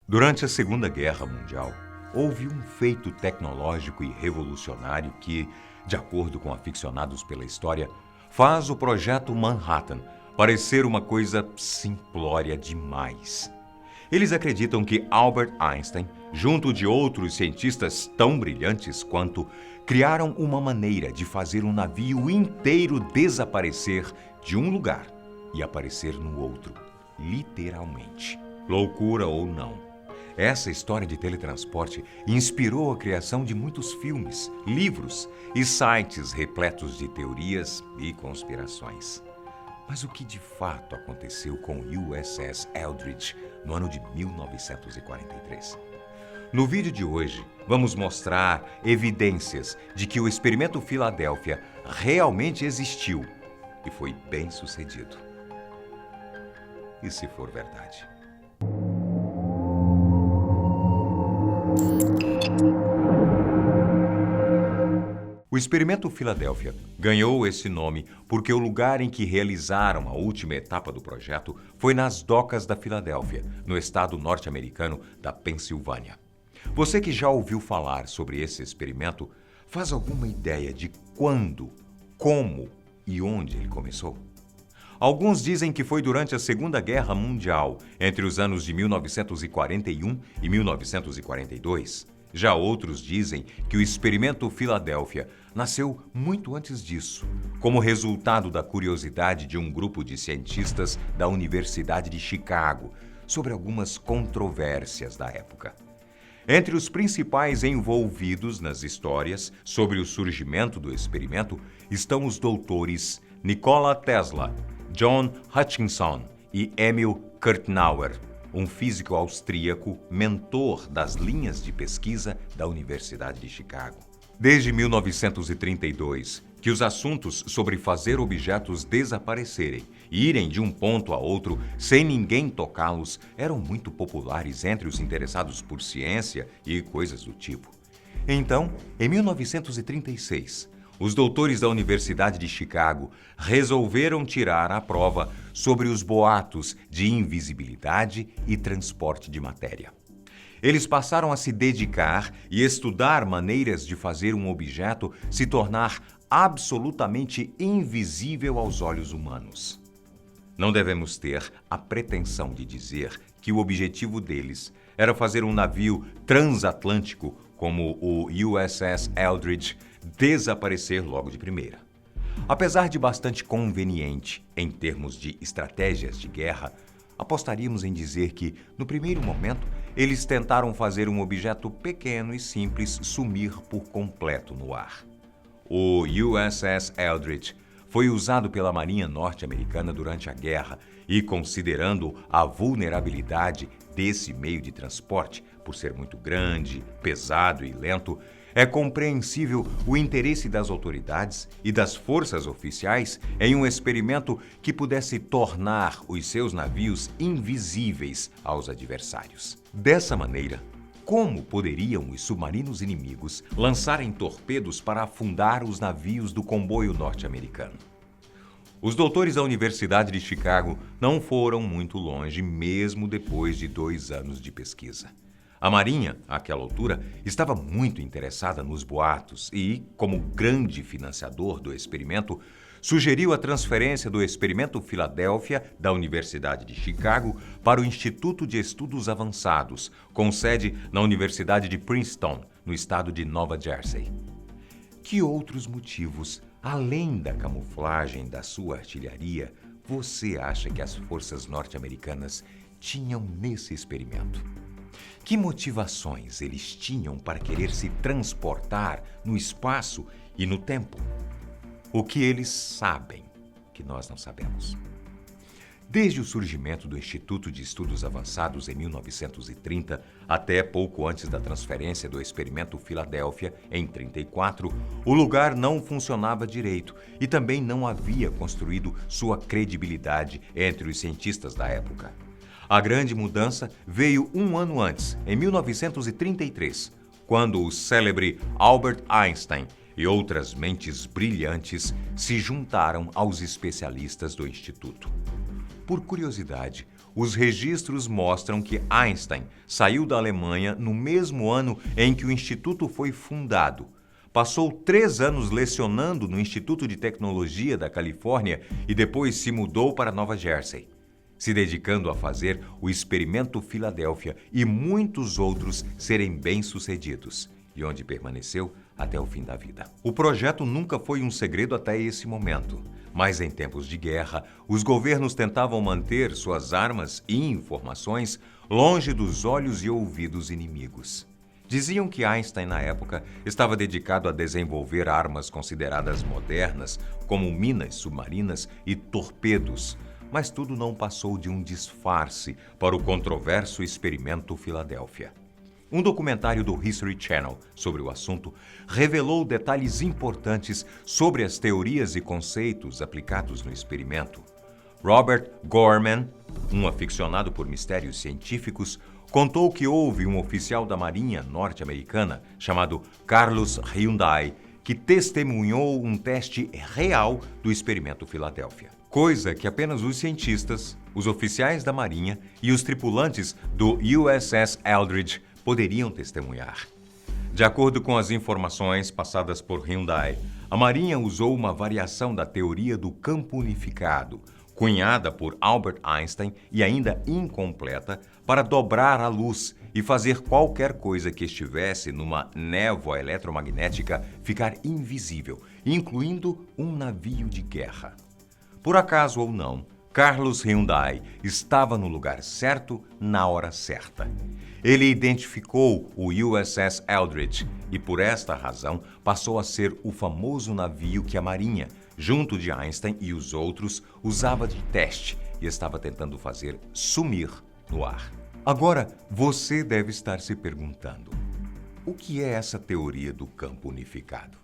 Durante a Segunda Guerra Mundial, houve um feito tecnológico e revolucionário que, de acordo com aficionados pela história, faz o Projeto Manhattan parecer uma coisa simplória demais. Eles acreditam que Albert Einstein, junto de outros cientistas tão brilhantes quanto, criaram uma maneira de fazer um navio inteiro desaparecer de um lugar e aparecer no outro, literalmente. Loucura ou não, essa história de teletransporte inspirou a criação de muitos filmes, livros e sites repletos de teorias e conspirações. Mas o que de fato aconteceu com o USS Eldridge no ano de 1943? No vídeo de hoje, vamos mostrar evidências de que o experimento Filadélfia realmente existiu e foi bem sucedido. E se for verdade? O experimento Filadélfia ganhou esse nome porque o lugar em que realizaram a última etapa do projeto foi nas docas da Filadélfia, no estado norte-americano da Pensilvânia. Você que já ouviu falar sobre esse experimento, faz alguma ideia de quando, como e onde ele começou? Alguns dizem que foi durante a Segunda Guerra Mundial, entre os anos de 1941 e 1942. Já outros dizem que o experimento Filadélfia nasceu muito antes disso, como resultado da curiosidade de um grupo de cientistas da Universidade de Chicago sobre algumas controvérsias da época. Entre os principais envolvidos nas histórias sobre o surgimento do experimento estão os doutores Nikola Tesla, John Hutchinson e Emil Kirchnauer, um físico austríaco, mentor das linhas de pesquisa da Universidade de Chicago. Desde 1932, que os assuntos sobre fazer objetos desaparecerem e irem de um ponto a outro sem ninguém tocá-los eram muito populares entre os interessados por ciência e coisas do tipo. Então, em 1936, os doutores da Universidade de Chicago resolveram tirar a prova sobre os boatos de invisibilidade e transporte de matéria. Eles passaram a se dedicar e estudar maneiras de fazer um objeto se tornar absolutamente invisível aos olhos humanos. Não devemos ter a pretensão de dizer que o objetivo deles era fazer um navio transatlântico como o USS Eldridge desaparecer logo de primeira. Apesar de bastante conveniente em termos de estratégias de guerra, apostaríamos em dizer que, no primeiro momento, eles tentaram fazer um objeto pequeno e simples sumir por completo no ar. O USS Eldridge foi usado pela Marinha norte-americana durante a guerra e, considerando a vulnerabilidade desse meio de transporte, por ser muito grande, pesado e lento, é compreensível o interesse das autoridades e das forças oficiais em um experimento que pudesse tornar os seus navios invisíveis aos adversários. Dessa maneira, como poderiam os submarinos inimigos lançarem torpedos para afundar os navios do comboio norte-americano? Os doutores da Universidade de Chicago não foram muito longe, mesmo depois de 2 anos de pesquisa. A Marinha, àquela altura, estava muito interessada nos boatos e, como grande financiador do experimento, sugeriu a transferência do experimento Filadélfia da Universidade de Chicago para o Instituto de Estudos Avançados, com sede na Universidade de Princeton, no estado de Nova Jersey. Que outros motivos, além da camuflagem da sua artilharia, você acha que as forças norte-americanas tinham nesse experimento? Que motivações eles tinham para querer se transportar no espaço e no tempo? O que eles sabem que nós não sabemos? Desde o surgimento do Instituto de Estudos Avançados em 1930 até pouco antes da transferência do experimento Filadélfia, em 1934, o lugar não funcionava direito e também não havia construído sua credibilidade entre os cientistas da época. A grande mudança veio 1 ano antes, em 1933, quando o célebre Albert Einstein e outras mentes brilhantes se juntaram aos especialistas do Instituto. Por curiosidade, os registros mostram que Einstein saiu da Alemanha no mesmo ano em que o Instituto foi fundado. Passou 3 anos lecionando no Instituto de Tecnologia da Califórnia e depois se mudou para Nova Jersey, se dedicando a fazer o Experimento Filadélfia e muitos outros serem bem-sucedidos, e onde permaneceu até o fim da vida. O projeto nunca foi um segredo até esse momento, mas em tempos de guerra, os governos tentavam manter suas armas e informações longe dos olhos e ouvidos inimigos. Diziam que Einstein, na época, estava dedicado a desenvolver armas consideradas modernas, como minas submarinas e torpedos, mas tudo não passou de um disfarce para o controverso Experimento Filadélfia. Um documentário do History Channel sobre o assunto revelou detalhes importantes sobre as teorias e conceitos aplicados no experimento. Robert Gorman, um aficionado por mistérios científicos, contou que houve um oficial da Marinha norte-americana chamado Carlos Hyundai que testemunhou um teste real do Experimento Filadélfia. Coisa que apenas os cientistas, os oficiais da Marinha e os tripulantes do USS Eldridge poderiam testemunhar. De acordo com as informações passadas por Hyundai, a Marinha usou uma variação da teoria do campo unificado, cunhada por Albert Einstein e ainda incompleta, para dobrar a luz e fazer qualquer coisa que estivesse numa névoa eletromagnética ficar invisível, incluindo um navio de guerra. Por acaso ou não, Carlos Hyundai estava no lugar certo na hora certa. Ele identificou o USS Eldridge e, por esta razão, passou a ser o famoso navio que a Marinha, junto de Einstein e os outros, usava de teste e estava tentando fazer sumir no ar. Agora, você deve estar se perguntando: o que é essa teoria do campo unificado?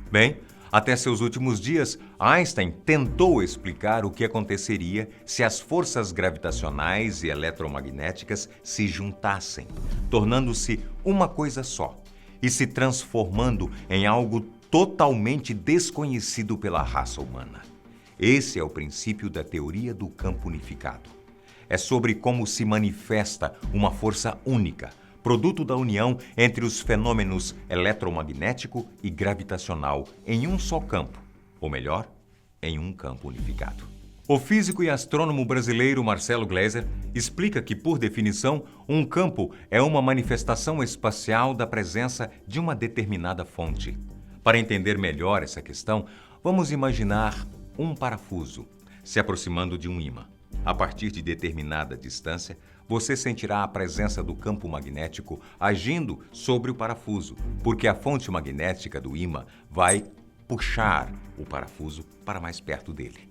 Bem, até seus últimos dias, Einstein tentou explicar o que aconteceria se as forças gravitacionais e eletromagnéticas se juntassem, tornando-se uma coisa só e se transformando em algo totalmente desconhecido pela raça humana. Esse é o princípio da teoria do campo unificado. É sobre como se manifesta uma força única, produto da união entre os fenômenos eletromagnético e gravitacional em um só campo, ou melhor, em um campo unificado. O físico e astrônomo brasileiro Marcelo Gleiser explica que, por definição, um campo é uma manifestação espacial da presença de uma determinada fonte. Para entender melhor essa questão, vamos imaginar um parafuso se aproximando de um ímã. A partir de determinada distância, você sentirá a presença do campo magnético agindo sobre o parafuso, porque a fonte magnética do ímã vai puxar o parafuso para mais perto dele.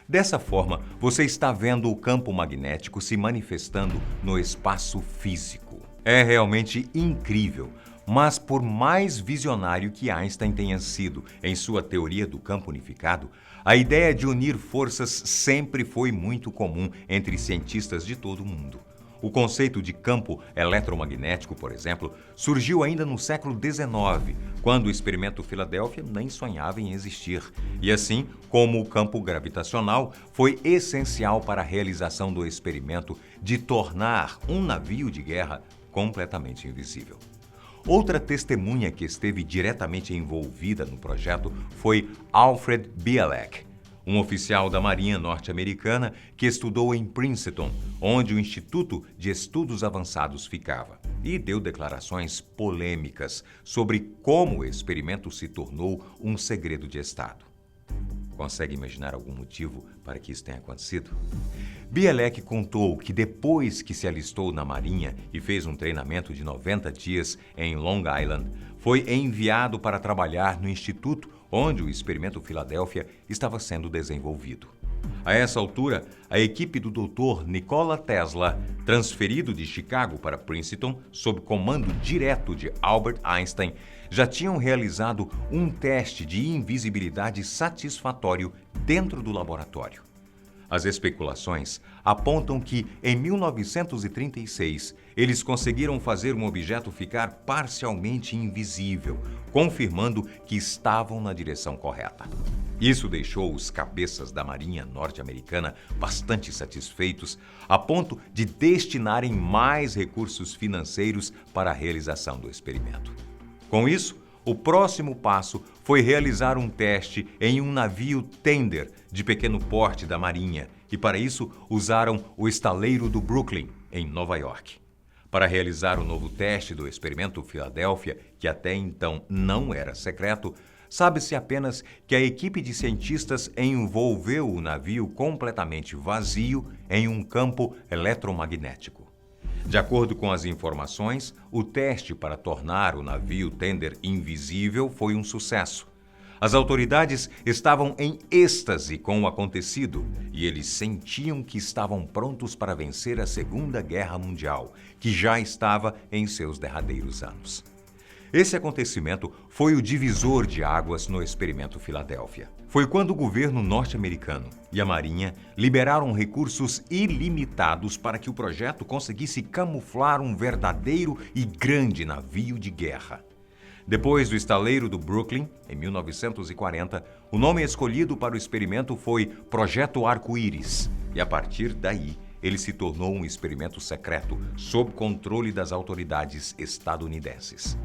Dessa forma, você está vendo o campo magnético se manifestando no espaço físico. É realmente incrível, mas por mais visionário que Einstein tenha sido em sua teoria do campo unificado, a ideia de unir forças sempre foi muito comum entre cientistas de todo o mundo. O conceito de campo eletromagnético, por exemplo, surgiu ainda no século XIX, quando o Experimento Filadélfia nem sonhava em existir. E assim como o campo gravitacional foi essencial para a realização do experimento de tornar um navio de guerra completamente invisível. Outra testemunha que esteve diretamente envolvida no projeto foi Alfred Bielek, um oficial da Marinha norte-americana que estudou em Princeton, onde o Instituto de Estudos Avançados ficava, e deu declarações polêmicas sobre como o experimento se tornou um segredo de Estado. Consegue imaginar algum motivo para que isso tenha acontecido? Bielek contou que depois que se alistou na Marinha e fez um treinamento de 90 dias em Long Island, foi enviado para trabalhar no instituto onde o Experimento Filadélfia estava sendo desenvolvido. A essa altura, a equipe do Dr. Nikola Tesla, transferido de Chicago para Princeton, sob comando direto de Albert Einstein, já tinham realizado um teste de invisibilidade satisfatório dentro do laboratório. As especulações apontam que, em 1936, eles conseguiram fazer um objeto ficar parcialmente invisível, confirmando que estavam na direção correta. Isso deixou os cabeças da Marinha norte-americana bastante satisfeitos, a ponto de destinarem mais recursos financeiros para a realização do experimento. Com isso, o próximo passo foi realizar um teste em um navio tender de pequeno porte da Marinha e, para isso, usaram o estaleiro do Brooklyn, em Nova York. Para realizar o novo teste do experimento Filadélfia, que até então não era secreto, sabe-se apenas que a equipe de cientistas envolveu o navio completamente vazio em um campo eletromagnético. De acordo com as informações, o teste para tornar o navio tender invisível foi um sucesso. As autoridades estavam em êxtase com o acontecido e eles sentiam que estavam prontos para vencer a Segunda Guerra Mundial, que já estava em seus derradeiros anos. Esse acontecimento foi o divisor de águas no experimento Filadélfia. Foi quando o governo norte-americano e a Marinha liberaram recursos ilimitados para que o projeto conseguisse camuflar um verdadeiro e grande navio de guerra. Depois do estaleiro do Brooklyn, em 1940, o nome escolhido para o experimento foi Projeto Arco-Íris, e a partir daí ele se tornou um experimento secreto sob controle das autoridades estadunidenses.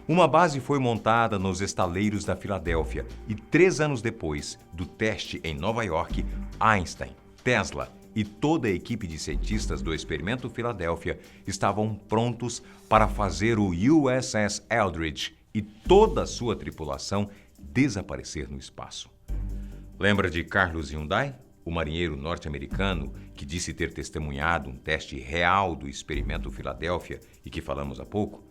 Uma base foi montada nos estaleiros da Filadélfia e 3 anos depois do teste em Nova York, Einstein, Tesla e toda a equipe de cientistas do experimento Filadélfia estavam prontos para fazer o USS Eldridge e toda a sua tripulação desaparecer no espaço. Lembra de Carlos Hyundai, o marinheiro norte-americano que disse ter testemunhado um teste real do experimento Filadélfia e que falamos há pouco?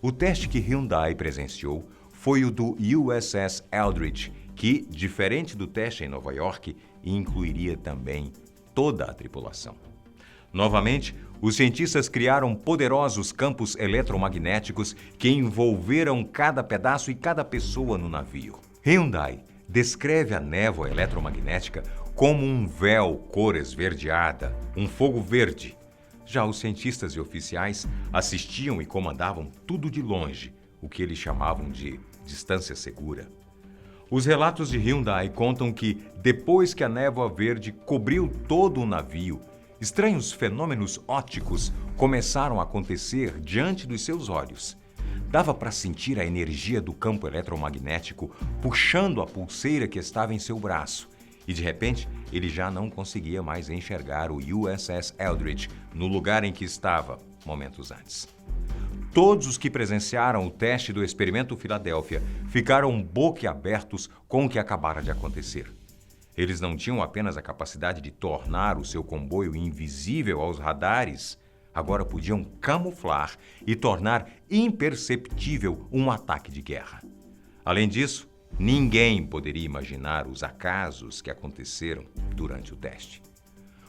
O teste que Hyundai presenciou foi o do USS Eldridge, que, diferente do teste em Nova York, incluiria também toda a tripulação. Novamente, os cientistas criaram poderosos campos eletromagnéticos que envolveram cada pedaço e cada pessoa no navio. Hyundai descreve a névoa eletromagnética como um véu cor esverdeada, um fogo verde. Já os cientistas e oficiais assistiam e comandavam tudo de longe, o que eles chamavam de distância segura. Os relatos de Hyundai contam que, depois que a névoa verde cobriu todo o navio, estranhos fenômenos ópticos começaram a acontecer diante dos seus olhos. Dava para sentir a energia do campo eletromagnético puxando a pulseira que estava em seu braço. E, de repente, ele já não conseguia mais enxergar o USS Eldridge no lugar em que estava momentos antes. Todos os que presenciaram o teste do experimento Filadélfia ficaram boquiabertos com o que acabara de acontecer. Eles não tinham apenas a capacidade de tornar o seu comboio invisível aos radares, agora podiam camuflar e tornar imperceptível um ataque de guerra. Além disso, ninguém poderia imaginar os acasos que aconteceram durante o teste.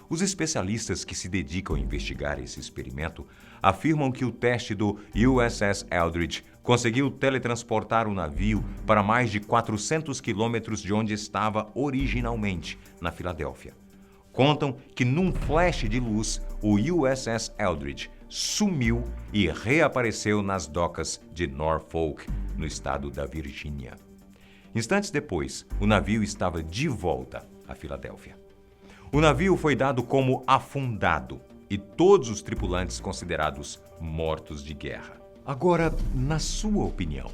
Os especialistas que se dedicam a investigar esse experimento afirmam que o teste do USS Eldridge conseguiu teletransportar o navio para mais de 400 quilômetros de onde estava originalmente, na Filadélfia. Contam que num flash de luz, o USS Eldridge sumiu e reapareceu nas docas de Norfolk, no estado da Virgínia. Instantes depois, o navio estava de volta a Filadélfia. O navio foi dado como afundado e todos os tripulantes considerados mortos de guerra. Agora, na sua opinião,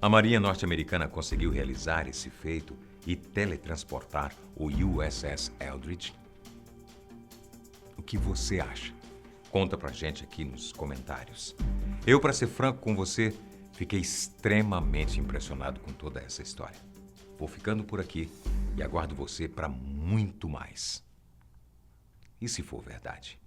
a Marinha norte-americana conseguiu realizar esse feito e teletransportar o USS Eldridge? O que você acha? Conta pra gente aqui nos comentários. Eu, para ser franco com você, fiquei extremamente impressionado com toda essa história. Vou ficando por aqui e aguardo você para muito mais. E se for verdade?